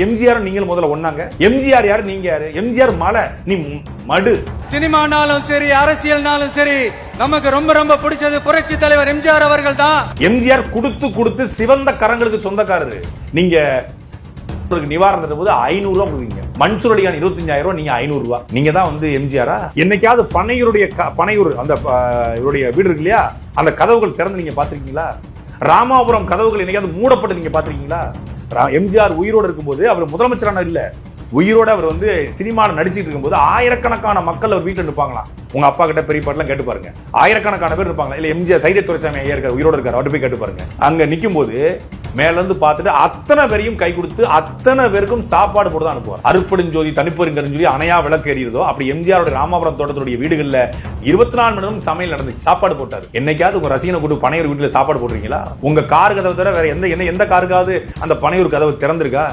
எம்ஜிஆர் நீங்கள் முதல்ல ஒண்ணாங்க. எம்ஜிஆர் யாரு, நீங்க யாரு? எம்ஜிஆர் மலை, நீ மடு. சினிமானாலும் சரி, அரசியல்னாலும் சரி, நமக்கு ரொம்ப ரொம்ப பிடிச்சது புரட்சி தலைவர் எம்ஜிஆர் அவர்கள் தான். எம்ஜிஆர் கொடுத்து சிவந்த கரங்களுக்கு சொந்தக்காரரு. நீங்க நிவாரணம் போது 500 ரூபாய் கொடுவீங்க. மன்சூர் அலிகான் 25,000 ரூபாய், நீங்க 500 ரூபாய். நீங்க தான் வந்து எம்ஜிஆரா? என்னைக்காவது பனையூர் அந்த இவருடைய வீடு இருக்கு இல்லையா, அந்த கதவுகள் திறந்து நீங்க பாத்திருக்கீங்களா? ராமாபுரம் கதவுகள் என்னைக்காவது மூடப்பட்டு நீங்க பாத்திருக்கீங்களா? எம்ஜிஆர் உயிரோடு இருக்கும்போது அவர் முதலமைச்சரான இல்ல, உயிரோட அவர் வந்து சினிமாவில் நடிச்சிட்டு இருக்கும்போது ஆயிரக்கணக்கான மக்கள் அவர் வீட்டில் இருப்பாங்களாம். உங்க அப்பா கிட்ட பெரிய பாட்டுலாம் கேட்டு பாருங்க, ஆயிரக்கணக்கான பேர் இருப்பாங்களா. இல்ல எம்ஜிஆர் சைதை துரைசாமி ஐயா இருக்காரு, உயிரோடு இருக்காரு, அவர்கிட்ட போய் கேட்டு பாருங்க. அங்க நிக்கும் போது மேல இருந்து பார்த்துட்டு அத்தனை பேரையும் கை கொடுத்து அத்தனை பேருக்கும் சாப்பாடு போட்டு தான் அனுப்புவார். அருப்பெருஞ்சோதி தனிப்பெருங்கன்னு சொல்லி அணையா விளக்கு எறியதோ அப்படி எம்ஜிஆருடைய ராமாபுரம் தோட்டத்துடைய வீடுகள்ல 24 மணி நேரம் சமையல் நடந்துச்சு, சாப்பாடு போட்டாரு. என்னைக்காவது உங்க ரசிகனை கூட்டு பனையூர் வீட்டுல சாப்பாடு போட்டுறீங்களா? உங்க கார் கதவை தவிர வேற எந்த காருக்காவது அந்த பனையூர் கதவு திறந்திருக்கா?